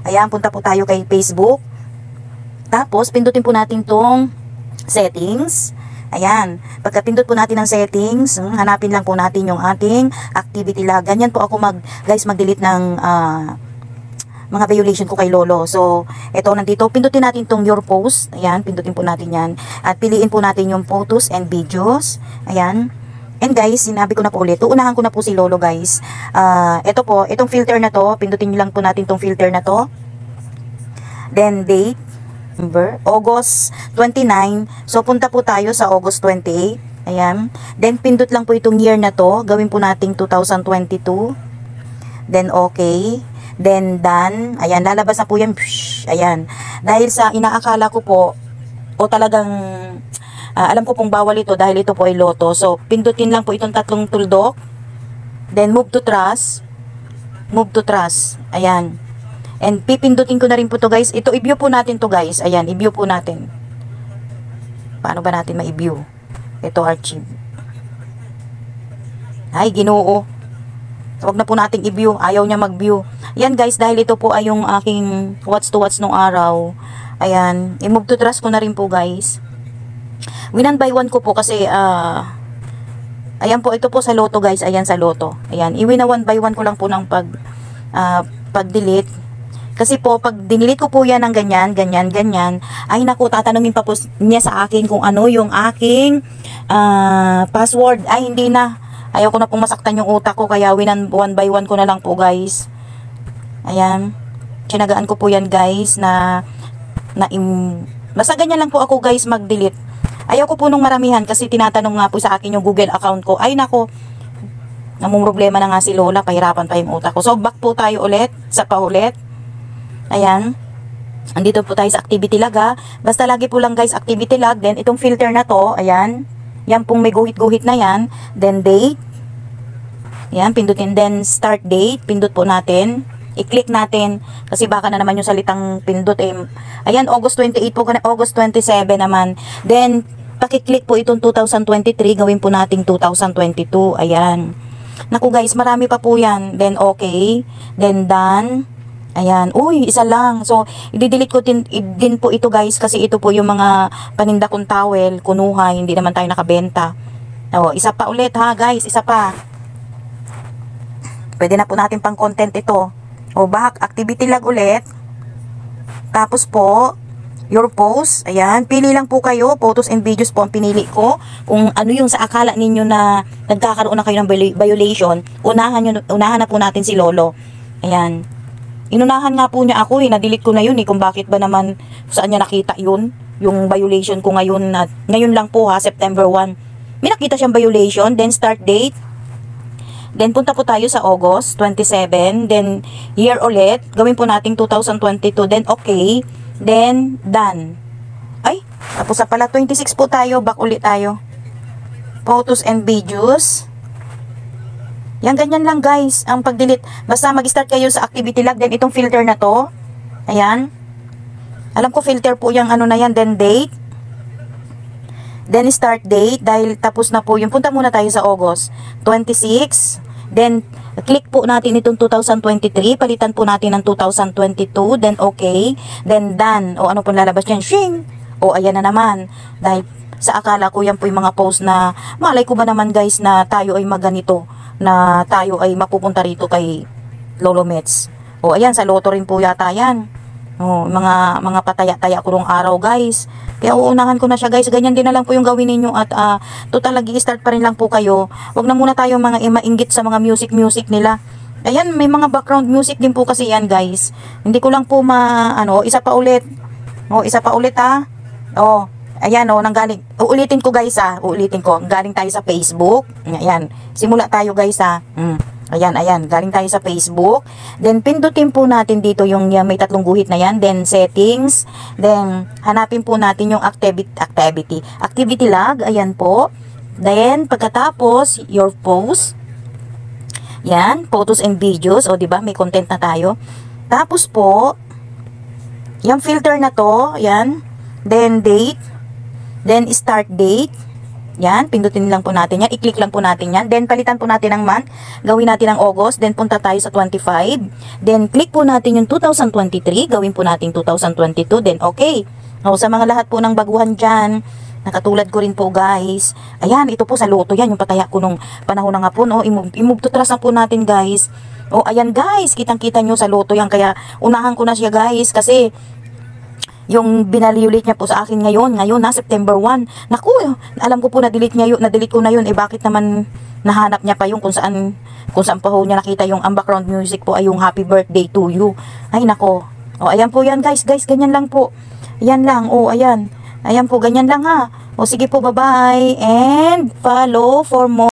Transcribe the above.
Ayan, punta po tayo kay Facebook. Tapos, pindutin po natin tong settings. Ayan, pagkapindot po natin ng settings, hanapin lang po natin yung ating activity log. Ganyan po ako mag-delete ng mga violation ko kay Lolo. So, ito nandito, pindutin natin tong your post. Ayan, pindutin po natin yan. At piliin po natin yung photos and videos. Ayan. And guys, sinabi ko na po ulit, uunahan ko na po si Lolo guys. Ito po, itong filter na to, pindutin lang po natin tong filter na to. Then date. August 29. So, punta po tayo sa August 28. Ayan. Then, pindot lang po itong year na to. Gawin po nating 2022. Then, okay. Then, done. Ayan, lalabas na po yan. Ayan. Dahil sa inaakala ko po, o talagang, alam ko pong bawal ito dahil ito po ay loto. So, pindutin lang po itong tatlong tuldok. Then, move to trust. Move to trust. Ayan. And pipindutin ko na rin po to guys. Ito, i-view po natin to guys. Ayan, i-view po natin. Paano ba natin ma-view? Ito, archive. Ay, Ginoo. Huwag na po nating i-view. Ayaw niya mag-view. Yan guys, dahil ito po ay yung aking watch to watch nung araw. Ayan, i-move to trust ko na rin po guys. Winan by one ko po kasi, ayan po, ito po sa loto guys. Ayan sa loto. Ayan, iwina 1 by 1 ko lang po ng pag-delete. Kasi po, pag dinilit ko po yan ng ganyan, ay naku, tatanungin pa po niya sa akin kung ano yung aking password. Ay, hindi na. Ayaw ko na pong masaktan yung utak ko, kaya 1 by 1 ko na lang po, guys. Ayan. Tinagaan ko po yan, guys, basta ganyan lang po ako, guys, mag-delete. Ayaw ko po nung maramihan kasi tinatanong nga po sa akin yung Google account ko. Ay, naku, namong problema na nga si Lola, pahirapan pa yung utak ko. So, back po tayo ulit, sa paulit. Ayan. Andito po tayo sa activity log ha. Basta lagi po lang guys activity log. Then itong filter na to. Ayan. Yan pong may guhit-guhit na yan. Then date. Ayan. Pindutin. Then start date. Pindut po natin. I-click natin. Kasi baka na naman yung salitang pindut eh. Ayan. August 28 po. August 27 naman. Then pakiclick po itong 2023. Gawin po nating 2022. Ayan. Naku guys. Marami pa po yan. Then okay. Then done. Ayan, uy, isa lang. So, i-delete ko din po ito guys kasi ito po yung mga paninda kong towel, kunuhay, hindi naman tayo nakabenta. O, isa pa ulit ha guys, isa pa. Pwede na po natin pang content ito. O, back, activity log ulit. Tapos po, your post, ayan, pili lang po kayo, photos and videos po ang pinili ko. Kung ano yung sa akala ninyo na nagkakaroon na kayo ng violation, unahan na po natin si Lolo. Ayan. Inunahan nga po niya ako na-delete ko na yun kung bakit ba naman, saan niya nakita yun, yung violation ko ngayon, ngayon lang po ha, September 1. May nakita siyang violation, then start date, then punta po tayo sa August 27, then year ulit, gawin po nating 2022, then okay, then done. Ay, tapos sa pala 26 po tayo, back ulit tayo. Photos and videos. Yan, ganyan lang guys, ang pag-delete. Basta mag-start kayo sa activity log, then itong filter na to. Ayan. Alam ko filter po yung ano na yan, then date. Then start date, dahil tapos na po yung, punta muna tayo sa August 26. Then, click po natin itong 2023, palitan po natin ng 2022, then okay. Then done, o ano po lalabas yan, shing! O ayan na naman, dahil sa akala ko yan po yung mga post na, malay ko ba naman guys na tayo ay maganito, na tayo ay mapupunta rito kay Lolo Mets. O ayan, sa loto rin po yata yan. O, mga pataya-taya ko rong araw guys. Kaya uunahan ko na siya guys. Ganyan din na lang po yung gawin ninyo at total lagi-start pa rin lang po kayo. Huwag na muna tayo mga mainggit sa mga music nila. Ayan, may mga background music din po kasi yan guys. Hindi ko lang po isa pa ulit. O, isa pa ulit ha. O, ayan o, nanggaling. Uulitin ko guys ha. Uulitin ko. Galing tayo sa Facebook. Ayan. Simula tayo guys ha. Ayan. Galing tayo sa Facebook. Then, pindutin po natin dito yung may tatlong guhit na yan. Then, settings. Then, hanapin po natin yung activity log. Ayan po. Then, pagkatapos, your post. Yan. Photos and videos. O, diba? May content na tayo. Tapos po, yung filter na to. Yan. Then, date. Then, start date. Yan, pindutin lang po natin yan. I-click lang po natin yan. Then, palitan po natin ang month. Gawin natin ang August. Then, punta tayo sa 25. Then, click po natin yung 2023. Gawin po natin 2022. Then, okay. O, sa mga lahat po ng baguhan dyan, nakatulad ko rin po guys. Ayan, ito po sa loto yan. Yung pataya ko nung panahon na nga po. No? I-move to trust na po natin guys. O, ayan guys. Kitang-kita nyo sa loto yan. Kaya, unahan ko na siya guys. Kasi, yung binaliulit niya po sa akin ngayon na September 1. Naku, alam ko po na-delete ko na yun. Bakit naman nahanap niya pa yung kung saan pa ho niya nakita yung ang background music po ay yung happy birthday to you. Ay nako. O ayan po yan guys, ganyan lang po. Yan lang, ayan. Ayan po, ganyan lang ha. O sige po, bye-bye and follow for more.